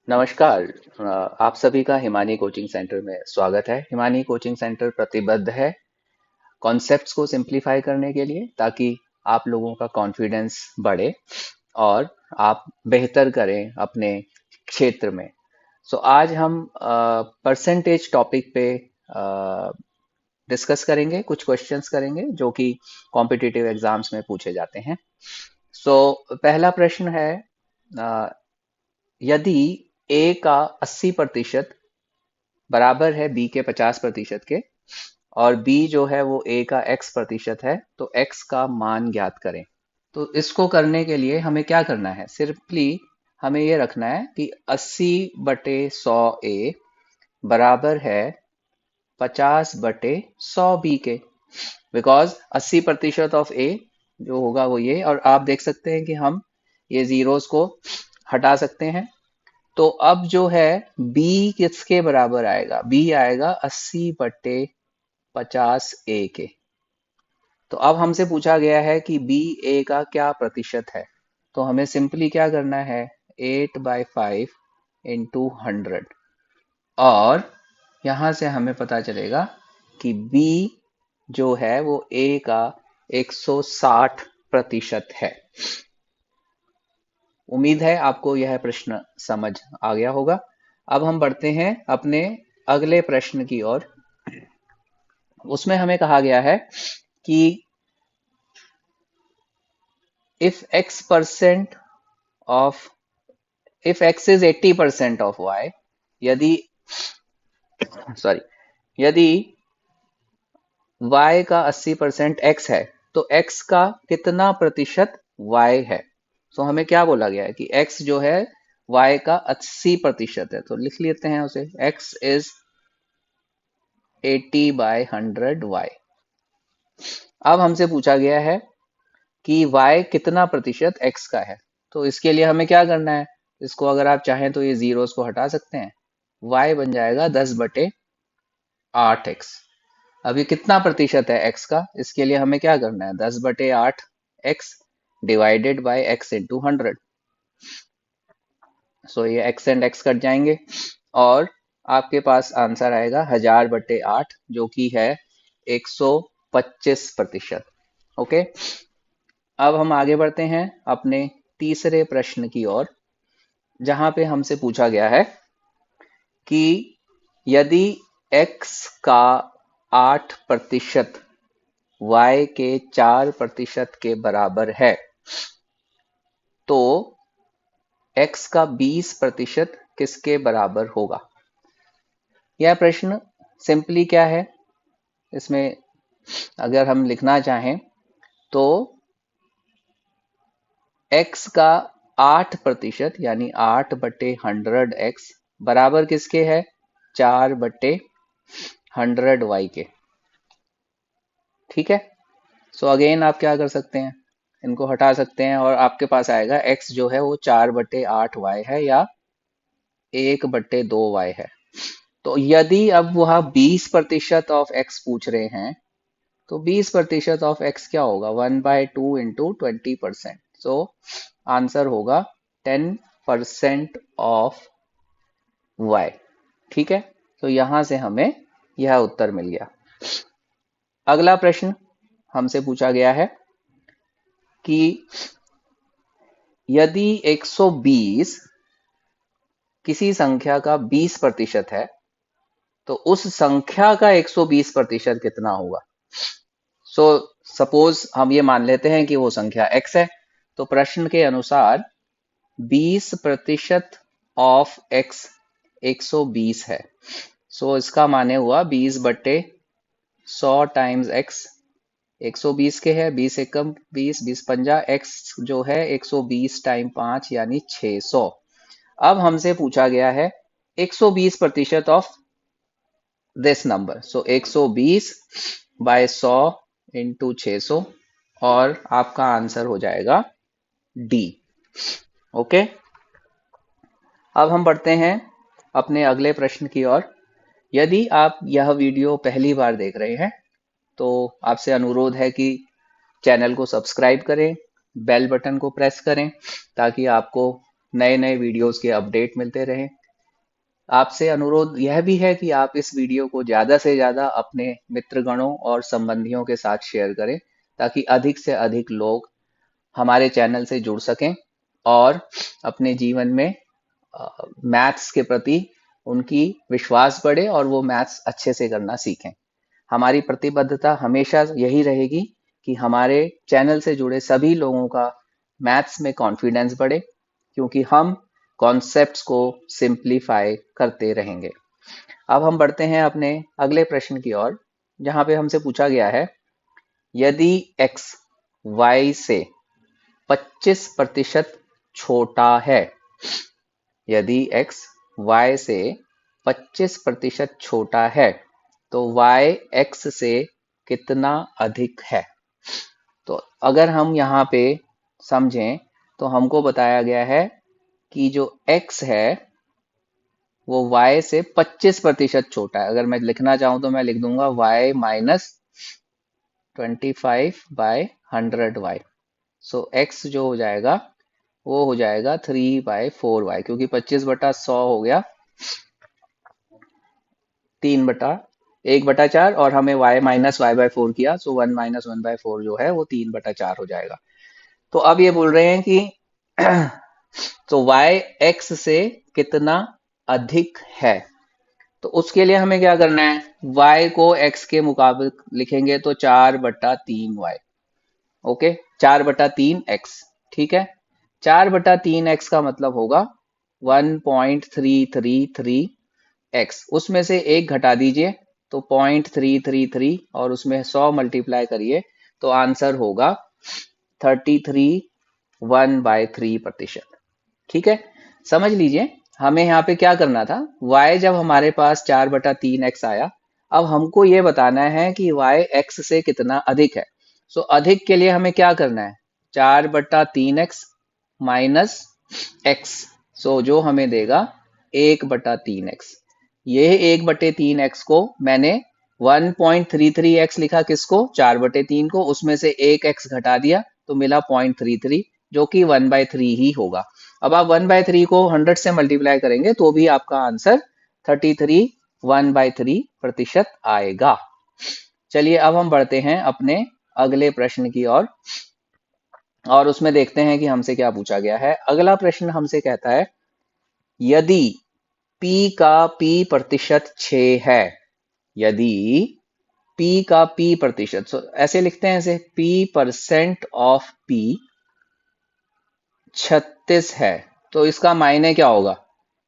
नमस्कार। आप सभी का हिमानी कोचिंग सेंटर में स्वागत है। हिमानी कोचिंग सेंटर प्रतिबद्ध है कॉन्सेप्ट्स को सिंप्लीफाई करने के लिए, ताकि आप लोगों का कॉन्फिडेंस बढ़े और आप बेहतर करें अपने क्षेत्र में। आज हम परसेंटेज टॉपिक पे डिस्कस करेंगे, कुछ क्वेश्चंस करेंगे जो कि कॉम्पिटिटिव एग्जाम्स में पूछे जाते हैं। पहला प्रश्न है, अ, यदि ए का 80% बराबर है बी के 50% के, और बी जो है वो ए का x% है, तो x का मान ज्ञात करें। तो इसको करने के लिए हमें क्या करना है, सिंपली हमें ये रखना है कि 80/100 ए बराबर है 50/100 बी के। बिकॉज 80% ऑफ ए जो होगा वो ये, और आप देख सकते हैं कि हम ये जीरोस को हटा सकते हैं। तो अब जो है b किसके बराबर आएगा, b आएगा 80/50 ए के। तो अब हमसे पूछा गया है कि b a का क्या प्रतिशत है। तो हमें सिंपली क्या करना है, 8/5 इंटू 100, और यहां से हमें पता चलेगा कि b जो है वो a का 160% है। उम्मीद है आपको यह प्रश्न समझ आ गया होगा। अब हम बढ़ते हैं अपने अगले प्रश्न की ओर। उसमें हमें कहा गया है कि if x percent of if x is 80% of y, यदि सॉरी यदि y का 80% x है, तो x का कितना प्रतिशत y है। हमें क्या बोला गया है कि x जो है y का 80% है, तो लिख लेते हैं उसे, x is 80/100 y। अब हमसे पूछा गया है कि y कितना प्रतिशत x का है। तो इसके लिए हमें क्या करना है, इसको अगर आप चाहें तो ये जीरोस को हटा सकते हैं। y बन जाएगा 10/8x। अब ये कितना प्रतिशत है x का, इसके लिए हमें क्या करना है, 10/8x divided by x into 100। ये x एंड x कट जाएंगे और आपके पास आंसर आएगा 1000/8, जो कि है 125%। ओके, अब हम आगे बढ़ते हैं अपने तीसरे प्रश्न की ओर, जहां पे हमसे पूछा गया है कि यदि x का 8% y के 4% के बराबर है, तो x का 20% किसके बराबर होगा। यह प्रश्न सिंपली क्या है, इसमें अगर हम लिखना चाहें तो x का 8% यानी 8/100x बराबर किसके है, 4/100y के। ठीक है, अगेन आप क्या कर सकते हैं, इनको हटा सकते हैं और आपके पास आएगा x जो है वो 4/8y है या 1/2y है। तो यदि अब वह 20% ऑफ x पूछ रहे हैं, तो 20% ऑफ x क्या होगा, 1/2 इंटू 20%। आंसर होगा 10% ऑफ y। ठीक है, यहां से हमें यह उत्तर मिल गया। अगला प्रश्न हमसे पूछा गया है कि यदि 120 किसी संख्या का 20% है, तो उस संख्या का 120% कितना होगा। सपोज हम ये मान लेते हैं कि वो संख्या x है, तो प्रश्न के अनुसार 20% ऑफ x 120 है। इसका माने हुआ 20/100 टाइम्स x 120 के है, 20 एकम 20, 20 पंजा, x जो है 120 टाइम 5 यानी 600। अब हमसे पूछा गया है 120% ऑफ दिस नंबर। 120/100 इंटू 600, और आपका आंसर हो जाएगा डी। ओके, अब हम बढ़ते हैं अपने अगले प्रश्न की ओर। यदि आप यह वीडियो पहली बार देख रहे हैं, तो आपसे अनुरोध है कि चैनल को सब्सक्राइब करें, बेल बटन को प्रेस करें, ताकि आपको नए नए वीडियोस के अपडेट मिलते रहें। आपसे अनुरोध यह भी है कि आप इस वीडियो को ज़्यादा से ज़्यादा अपने मित्रगणों और संबंधियों के साथ शेयर करें, ताकि अधिक से अधिक लोग हमारे चैनल से जुड़ सकें और अपने जीवन में मैथ्स के प्रति उनकी विश्वास बढ़े और वो मैथ्स अच्छे से करना सीखें। हमारी प्रतिबद्धता हमेशा यही रहेगी कि हमारे चैनल से जुड़े सभी लोगों का मैथ्स में कॉन्फिडेंस बढ़े, क्योंकि हम कॉन्सेप्ट्स को सिंप्लीफाई करते रहेंगे। अब हम बढ़ते हैं अपने अगले प्रश्न की ओर, जहां पे हमसे पूछा गया है, यदि x y से 25% छोटा है, यदि x y से 25% छोटा है तो y x से कितना अधिक है। तो अगर हम यहाँ पे समझें तो हमको बताया गया है कि जो x है वो y से 25% छोटा है। अगर मैं लिखना चाहूं तो मैं लिख दूंगा y माइनस 25/100y। सो x जो हो जाएगा वो हो जाएगा 3/4y, क्योंकि 25/100 हो गया 3/1/4 और हमें y माइनस y/4 किया, सो 1 माइनस 1/4 जो है वो 3/4 हो जाएगा। तो अब ये बोल रहे हैं कि तो y x से कितना अधिक है। तो उसके लिए हमें क्या करना है, y को x के मुकाबले लिखेंगे तो 4/3y। ओके, 4/3x, ठीक है। 4/3x का मतलब होगा 1.333x। उसमें से एक घटा दीजिए तो 0.333 और उसमें 100 मल्टीप्लाई करिए तो आंसर होगा 33 1/3%। ठीक है, समझ लीजिए हमें यहाँ पे क्या करना था, y जब हमारे पास 4/3x आया, अब हमको ये बताना है कि y x से कितना अधिक है। सो अधिक के लिए हमें क्या करना है, 4/3x माइनस x। सो जो हमें देगा 1/3x। ये 1/3x को मैंने 1.33x लिखा, किसको, 4/3 को, उसमें से एक x घटा दिया तो मिला 0.33, जो कि 1/3 ही होगा। अब आप 1/3 को 100 से मल्टीप्लाई करेंगे तो भी आपका आंसर 33 1/3% आएगा। चलिए अब हम बढ़ते हैं अपने अगले प्रश्न की ओर और उसमें देखते हैं कि हमसे क्या पूछा गया है। अगला प्रश्न हमसे कहता है, यदि p का p प्रतिशत 6 है, यदि p का p प्रतिशत, ऐसे लिखते हैं, ऐसे p% ऑफ p 36 है, तो इसका मायने क्या होगा।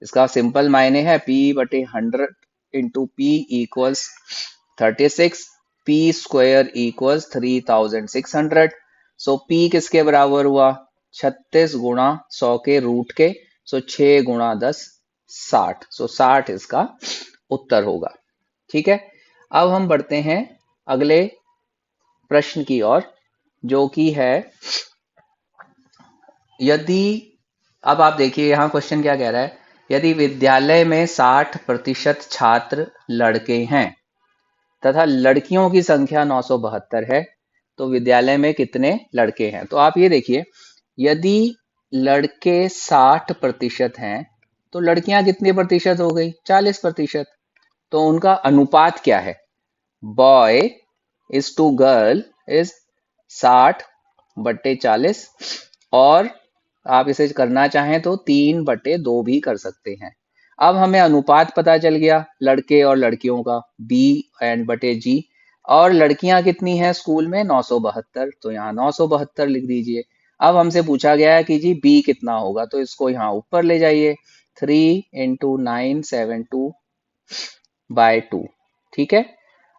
इसका सिंपल मायने है p/100 into p equals 36, p square equals 3600। सो p किसके बराबर हुआ, 36 गुणा 100 के रूट के, सो 6 गुणा 10 60। सो 60 इसका उत्तर होगा। ठीक है, अब हम बढ़ते हैं अगले प्रश्न की ओर, जो कि है, यदि, अब आप देखिए यहाँ क्वेश्चन क्या कह रहा है, यदि विद्यालय में 60% छात्र लड़के हैं तथा लड़कियों की संख्या 972 है, तो विद्यालय में कितने लड़के हैं। तो आप ये देखिए, यदि लड़के 60% हैं तो लड़कियां कितने प्रतिशत हो गई, 40%। तो उनका अनुपात क्या है, boy is to girl is 60/40, और आप इसे करना चाहें तो 3/2 भी कर सकते हैं। अब हमें अनुपात पता चल गया लड़के और लड़कियों का, B/G, और लड़कियां कितनी हैं स्कूल में, 972, तो यहाँ 972 लिख दीजिए। अब हमसे पूछा गया है कि जी B कितना होगा, तो इसको यहाँ ऊपर ले जाइए, 3 × 972/2। ठीक है,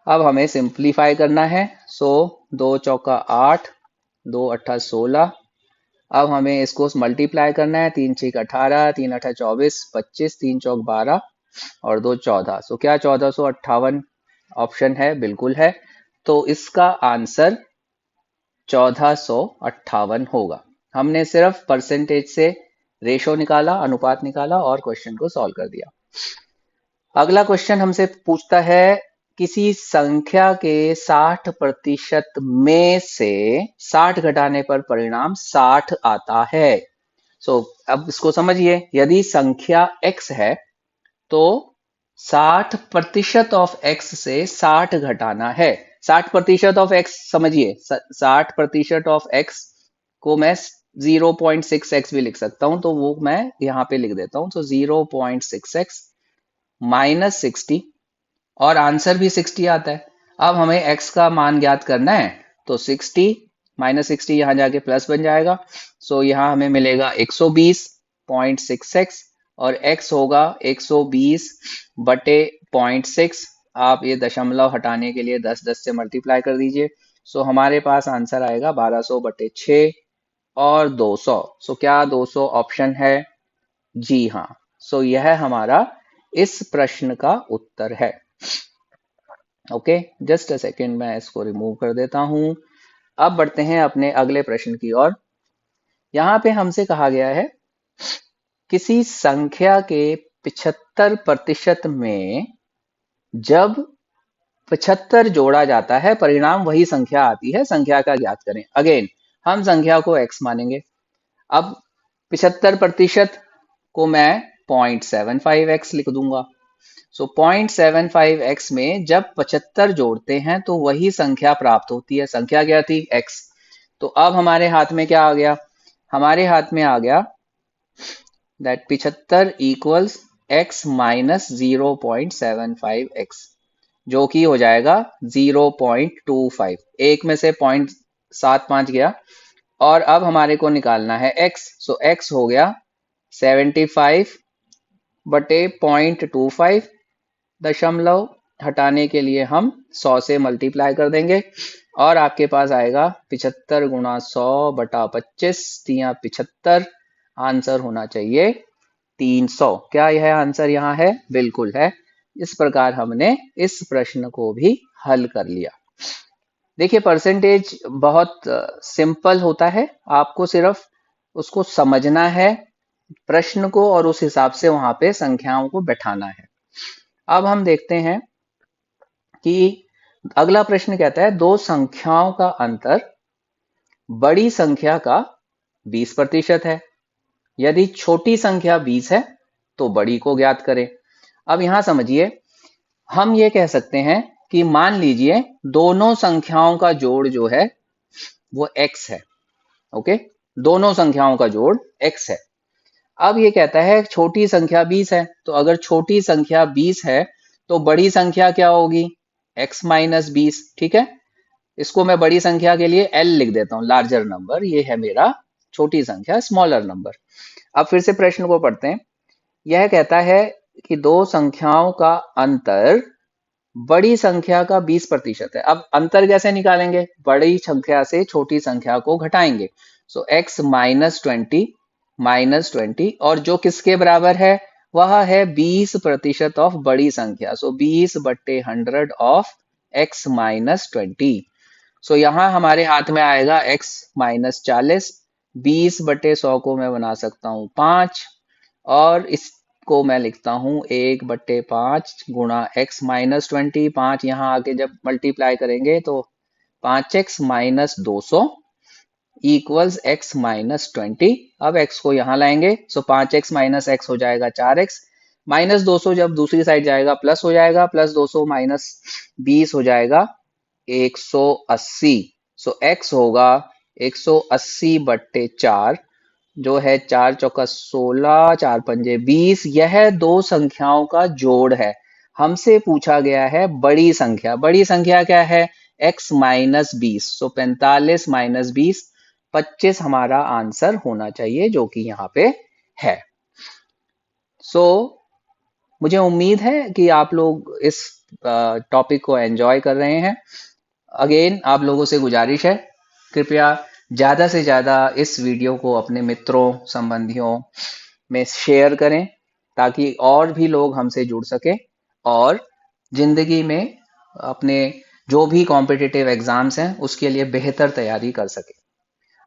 अब हमें सिंप्लीफाई करना है। सो 2 चौका 8, 2 अट्ठा 16। अब हमें इसको मल्टीप्लाई करना है, 3 6 18, 3 8 24, 25, 3 चौक 12 और 2 14। सो क्या 1458 ऑप्शन है, बिल्कुल है। तो इसका आंसर 1458 होगा। हमने सिर्फ परसेंटेज से रेशो निकाला, अनुपात निकाला और क्वेश्चन को सॉल्व कर दिया। अगला क्वेश्चन हमसे पूछता है, किसी संख्या के 60% में से 60 घटाने पर परिणाम 60 आता है। सो अब इसको समझिए, यदि संख्या x है तो 60% ऑफ x से 60 घटाना है। 60% ऑफ x समझिए, 60% ऑफ x को मैं 0.6x भी लिख सकता हूं, तो वो मैं यहां पे लिख देता हूं। तो 0.6x माइनस 60, और आंसर भी 60 आता है। अब हमें x का मान ज्ञात करना है, तो 60 माइनस 60 यहां जाके प्लस बन जाएगा। सो यहां हमें मिलेगा 120.6x, और x होगा 120 बटे 0.6। आप ये दशमलव हटाने के लिए 10 से मल्टीप्लाई कर दीजिए। सो हमारे पास आंसर आएगा 1200 बटे 6 और 200। सो क्या 200 ऑप्शन है? जी हाँ। सो यह हमारा इस प्रश्न का उत्तर है। ओके, जस्ट अ सेकेंड, मैं इसको रिमूव कर देता हूं। अब बढ़ते हैं अपने अगले प्रश्न की ओर। यहां पे हमसे कहा गया है, किसी संख्या के 75% में जब 75 जोड़ा जाता है, परिणाम वही संख्या आती है, संख्या का ज्ञात करें। अगेन हम संख्या को x मानेंगे। अब 75% को मैं 0.75x लिख दूंगा। सो 0.75x में जब 75 जोड़ते हैं तो वही संख्या प्राप्त होती है। संख्या क्या थी? x। तो अब हमारे हाथ में क्या आ गया? हमारे हाथ में आ गया that 75 equals x minus 0.75x, जो कि हो जाएगा 0.25। एक में से 0.75 गया, और अब हमारे को निकालना है x। सो x हो गया 75 बटे 0.25। दशमलव हटाने के लिए हम 100 से मल्टीप्लाई कर देंगे, और आपके पास आएगा 75 गुणा 100 बटा 25 तिया 75। आंसर होना चाहिए 300। क्या यह आंसर यहाँ है? बिल्कुल है। इस प्रकार हमने इस प्रश्न को भी हल कर लिया। देखिए, परसेंटेज बहुत सिंपल होता है, आपको सिर्फ उसको समझना है, प्रश्न को, और उस हिसाब से वहां पे संख्याओं को बैठाना है। अब हम देखते हैं कि अगला प्रश्न कहता है, दो संख्याओं का अंतर बड़ी संख्या का 20% है। यदि छोटी संख्या 20 है तो बड़ी को ज्ञात करें। अब यहां समझिए, हम ये कह सकते हैं कि मान लीजिए दोनों संख्याओं का जोड़ जो है वो x है। ओके, दोनों संख्याओं का जोड़ x है। अब ये कहता है छोटी संख्या 20 है, तो अगर छोटी संख्या 20 है तो बड़ी संख्या क्या होगी? x minus 20। ठीक है, इसको मैं बड़ी संख्या के लिए l लिख देता हूं, लार्जर नंबर। ये है मेरा छोटी संख्या, स्मॉलर नंबर। अब फिर से प्रश्न को पढ़ते हैं। यह कहता है कि दो संख्याओं का अंतर बड़ी संख्या का 20% है। अब अंतर कैसे निकालेंगे? बड़ी संख्या से छोटी संख्या को घटाएंगे। सो x माइनस 20 और जो किसके बराबर है? वह है 20% ऑफ बड़ी संख्या। सो 20 बट्टे 100 ऑफ x माइनस 20। सो यहां हमारे हाथ में आएगा x माइनस 40। 20 बटे 100 को मैं बना सकता हूं 5, और इसको मैं लिखता हूं 1/5 गुणा x माइनस 20। 5 यहाँ आके जब मल्टीप्लाई करेंगे तो 5x minus 200 equals x minus 20। अब x को यहाँ लाएंगे, सो 5x माइनस x हो जाएगा 4x, माइनस 200 जब दूसरी साइड जाएगा प्लस हो जाएगा, प्लस 200 माइनस 20 हो जाएगा 180। सो x होगा 180 बट्टे 4, जो है 4 चौका 16, 4 पंजे 20। यह दो संख्याओं का जोड़ है। हमसे पूछा गया है बड़ी संख्या। बड़ी संख्या क्या है? x minus 20। सो 45 माइनस 20, 25 हमारा आंसर होना चाहिए, जो कि यहाँ पे है। सो मुझे उम्मीद है कि आप लोग इस टॉपिक को एंजॉय कर रहे हैं। अगेन आप लोगों से गुजारिश है, कृपया ज़्यादा से ज़्यादा इस वीडियो को अपने मित्रों संबंधियों में शेयर करें, ताकि और भी लोग हमसे जुड़ सकें और ज़िंदगी में अपने जो भी कॉम्पिटिटिव एग्ज़ाम्स हैं उसके लिए बेहतर तैयारी कर सकें।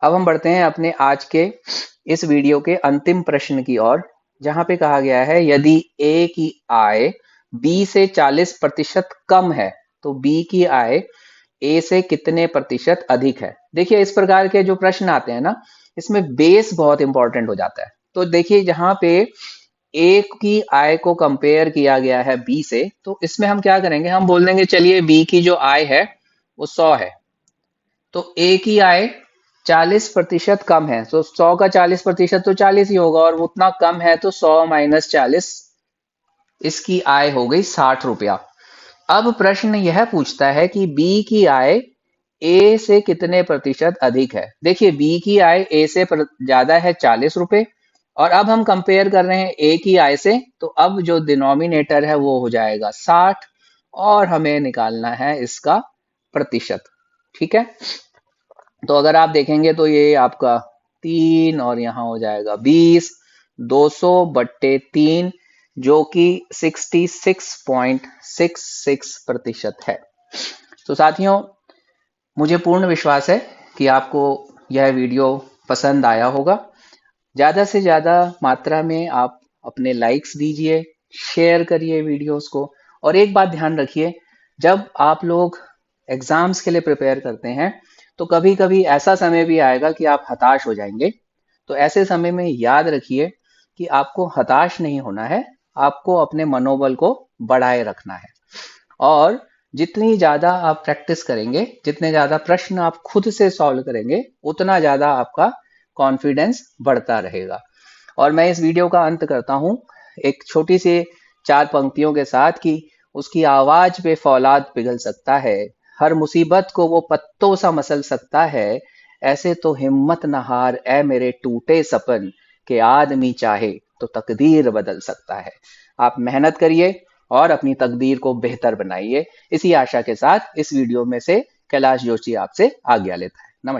अब हम बढ़ते हैं अपने आज के इस वीडियो के अंतिम प्रश्न की ओर, जहां पे कहा गया है, यदि A की आय B से 40% कम है तो B की आय A से कितने प्रतिशत अधिक है? देखिए, इस प्रकार के जो प्रश्न आते हैं ना, इसमें बेस बहुत इंपॉर्टेंट हो जाता है। तो देखिए जहां पे ए की आय को कंपेयर किया गया है बी से, तो इसमें हम क्या करेंगे, हम बोल देंगे चलिए बी की जो आय है वो 100 है, तो ए की आय 40% कम है, तो 100 का 40% तो 40 ही होगा, और उतना कम है तो 100 माइनस 40, इसकी आय हो गई 60 रुपया। अब प्रश्न यह पूछता है कि बी की आय ए से कितने प्रतिशत अधिक है। देखिए बी की आय ए से ज्यादा है 40 रुपए, और अब हम कंपेयर कर रहे हैं ए की आय से, तो अब जो डिनोमिनेटर है वो हो जाएगा 60, और हमें निकालना है इसका प्रतिशत। ठीक है, तो अगर आप देखेंगे तो ये आपका 3 और यहाँ हो जाएगा 20, 200/3, जो कि 66.66% है। तो साथियों, मुझे पूर्ण विश्वास है कि आपको यह वीडियो पसंद आया होगा। ज़्यादा से ज़्यादा मात्रा में आप अपने लाइक्स दीजिए, शेयर करिए वीडियोस को, और एक बात ध्यान रखिए, जब आप लोग एग्जाम्स के लिए प्रिपेयर करते हैं तो कभी कभी ऐसा समय भी आएगा कि आप हताश हो जाएंगे। तो ऐसे समय में याद रखिए कि आपको हताश नहीं होना है, आपको अपने मनोबल को बढ़ाए रखना है, और जितनी ज्यादा आप प्रैक्टिस करेंगे, जितने ज्यादा प्रश्न आप खुद से सॉल्व करेंगे, उतना ज्यादा आपका कॉन्फिडेंस बढ़ता रहेगा। और मैं इस वीडियो का अंत करता हूं एक छोटी सी 4 पंक्तियों के साथ कि उसकी आवाज पे फौलाद पिघल सकता है, हर मुसीबत को वो पत्तों सा मसल सकता है, ऐसे तो हिम्मत न हार ऐ मेरे टूटे सपन, के आदमी चाहे तो तकदीर बदल सकता है। आप मेहनत करिए और अपनी तकदीर को बेहतर बनाइए। इसी आशा के साथ इस वीडियो में से कैलाश जोशी आपसे आज्ञा लेता है।